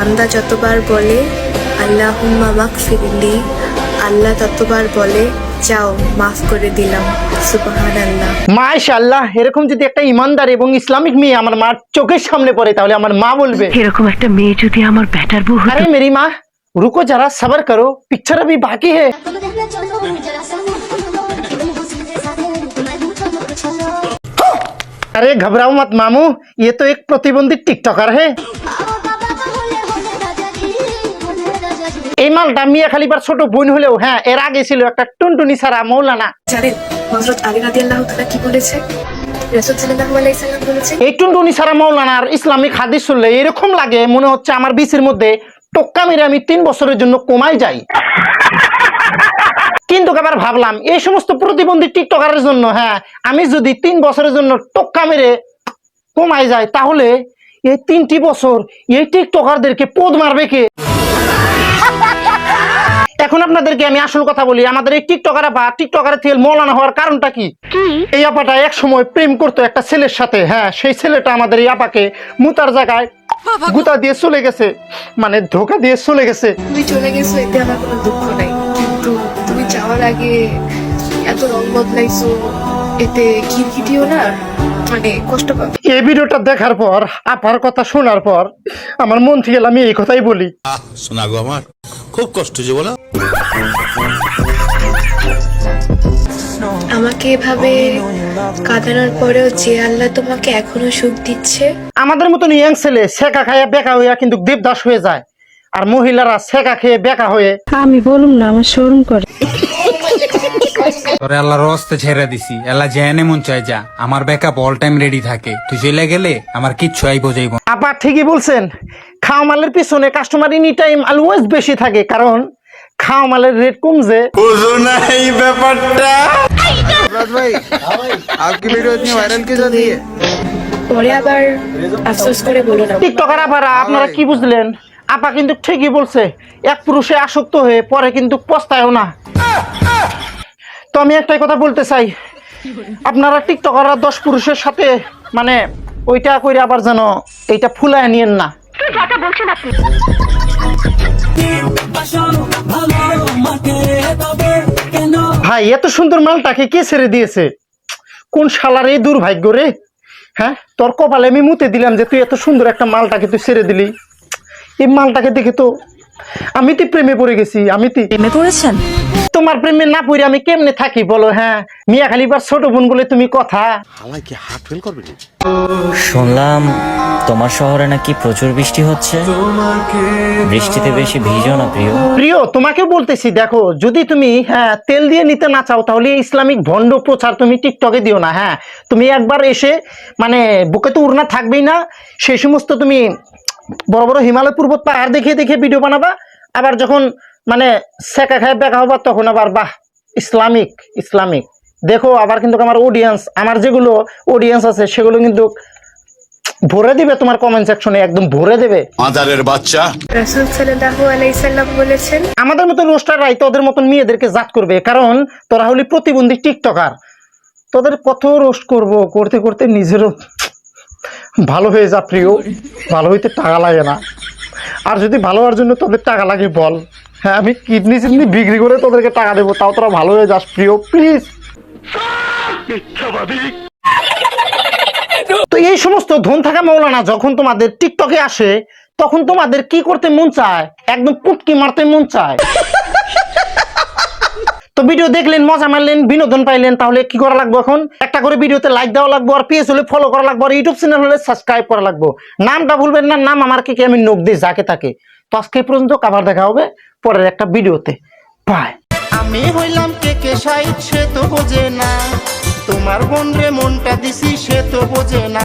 বান্দা যতবার বলে আল্লাহুম্মা মাগফিরলি, আল্লাহ ততবার বলে যাও মাফ করে দিলাম। সুবহানাল্লাহ। মাশাআল্লাহ, এরকম যদি একটা ইমানদার এবং ইসলামিক মেয়ে আমার মার চোখের সামনে পড়ে তাহলে আমার মা বলবে, এরকম একটা মেয়ে যদি আমার বেটার বউ হতো। আরে মেরি মা रुको जरा सब्र करो, पिक्चर अभी बाकी है। अरे घबराओ मत मामू, ये तो एक प्रतिबंधित टिकटॉकर है। এই মালটা মিয়াখালীবার ছোট বোন হলেও হ্যাঁ এর আগে ছিল একটা টুনটুনি সারা মৌলানা। জানেন হযরত আলী রাদিয়াল্লাহু তাআলা কি বলেছে? রাসূল সাল্লাল্লাহু আলাইহি সাল্লাম বলেছে, এই টুনটুনি সারা মৌলানার ইসলামিক হাদিস শুনলে এরকম লাগে মনে হচ্ছে আমার বিসির মধ্যে টোক্কা মেরে আমি 3 বছরের জন্য কমাই যাই। কিন্তু আবার ভাবলাম এই সমস্ত প্রতিবন্ধী টিকটকারের জন্য হ্যাঁ আমি যদি 3 বছরের জন্য টোক্কা মেরে কমাই যাই তাহলে এই 3টি বছর এই টিকটকারদেরকে পদ মারবে কে? এখন আপনাদেরকে আমি আসল কথা বলি, আমাদের এই টিকটকার আপা টিকটকারের থেকে মৌলানা হওয়ার কারণটা কি? এই আপাটা এক সময় প্রেম করতো একটা ছেলের সাথে, হ্যাঁ সেই ছেলেটা আমাদের এই আপাকে মুতার জায়গায় গুতা দিয়ে চলে গেছে, মানে ধোকা দিয়ে চলে গেছে। তুমি চলে গেছো এতে আমার কোনো দুঃখ নাই, কিন্তু তুমি যাওয়ার আগে এত রং বদলাইছো এতে খিটখিটিও না, মানে কষ্ট পাবে। এই ভিডিওটা দেখার পর আপার কথা শোনার পর আমার মন থেকে আমি এই কথাই বলি, শোনা গো আমার খুব কষ্ট যে বলো। আমাকে এভাবে কাঁদানোর পরেও যে আল্লাহ তোমাকে এখনো সুখ দিচ্ছে। আমাদের মতন ইয়াং ছেলে শেখা খাইয়া বেকা হইয়া কিন্তু দেবদাস হয়ে যায়, আর মহিলারা শেখা খেয়ে বেকা হয়ে আমি বলুম না, আমার শরম করে। তোরে আল্লাহর রাস্তে ছেড়ে দিছি, আল্লাহ যেনে মন চাই যা, আমার ব্যাকআপ অল টাইম রেডি থাকে, তুই চলে গেলে আমার কিচ্ছু আইব যাইব। আপা ঠিকই বলছেন, খাওয়া মালের পিছনে কাস্টমার এনি টাইম অলওয়েজ বেশি থাকে, কারণ খাওয়া মালের রেট কমছে। বুঝো না এই ব্যাপারটা। भाई आपकी वीडियो इतनी वायरल क्यों जाती है? পরে আবার আফসোস করে বলো না। টিকটকার আপারা আপনারা কি বুঝলেন? আপা কিন্তু ঠিকই বলছে, এক পুরুষে আসক্ত হয়ে পরে কিন্তু পস্তায়ও না। তো আমি একটাই কথা বলতে চাই, আপনারা টিকটকাররা 10 পুরুষের সাথে মানে ওইটা কইরা আবার যেন এইটা ফুলায় নিয়েন না। ভাই এত সুন্দর মালটাকে কে ছেড়ে দিয়েছে? কোন শালার এই দুর্ভাগ্য রে? হ্যাঁ তোর কপালে আমি মুতে দিলাম যে তুই এত সুন্দর একটা মালটাকে তুই ছেড়ে দিলি। এই মালটাকে দেখে তো আমি তো প্রেমে পড়ে গেছি। আমি তো প্রেমে পড়েছেন? তোমার প্রেমে না পড়ে আমি কেমনে থাকি বলো? হ্যাঁ মিয়াখালীবার ছোট বোন বলে তুমি কথা। হালাই কি হার্ট ফেল করবে? শুনলাম তোমার শহরে নাকি প্রচুর বৃষ্টি হচ্ছে, বৃষ্টিতে বেশি ভিজো না প্রিয়। প্রিয় তোমাকে বলতেছি, দেখো যদি তুমি হ্যাঁ তেল দিয়ে নিতে না চাও তাহলে ইসলামিক ভণ্ড প্রচার তুমি টিকটকে দিও না। হ্যাঁ তুমি একবার এসে মানে বুকে তো উড়না থাকবেই না, সেই সমস্ত তুমি বড় বড় হিমালয় পর্বত পাহাড় দেখিয়ে দেখিয়ে ভিডিও বানাবা, আবার যখন মানে সেকা খায় বেকা হবা তখন আবার বাহ ইসলামিক ইসলামিক দেখো। আবার কিন্তু আমার অডিয়েন্স, আমার যেগুলো অডিয়েন্স আছে সেগুলো কিন্তু ভরে দিবে তোমার কমেন্ট সেকশনে, একদম ভরে দেবে। মাদারের বাচ্চা। রাসূল সাল্লাল্লাহু আলাইহি সাল্লাম বলেছেন, আমাদের মতো রোস্টাররাই তোদের মতন মেয়েদেরকে জাত করবে, কারণ তোরা হলি প্রতিবন্ধী টিকটকার। তোদের কত রোস্ট করব, করতে করতে নিজেরও ভালো হয়ে যা প্রিয়। ভালো হইতে টাকা লাগে না, আর যদি ভালো হওয়ার জন্য তোদের টাকা লাগে বল, হ্যাঁ আমি কিডনি সিডনি বিক্রি করে তোদেরকে টাকা দেবো, তাও তোরা ভালো হয়ে যাস প্রিয় প্লিজ। তো এই সমস্ত ধন থাকা মৌলানা যখন তোমাদের টিকটকে আসে তখন তোমাদের কি করতে মন চায়? একদম পুটকি মারতে মন চায়। তো ভিডিও দেখলেন, মজা মারলেন, বিনোদন পাইলেন, তাহলে কি করা লাগবে? এখন একটা করে ভিডিওতে লাইক দেওয়া লাগবে, আর পেজ হলে ফলো করা লাগবে, আর ইউটিউব চ্যানেল হলে সাবস্ক্রাইব করা লাগবে। নামটা ভুলবেন না, নাম আমার কি আমি নোক দিই যাকে তাকে। তো আজকে পর্যন্ত, আবার দেখা হবে পরের একটা ভিডিওতে। বাই। আমি হইলাম কে সাইড, সে তো বোঝে না, তোমার বোন রে মনটা দিছি সে তো বোঝে না।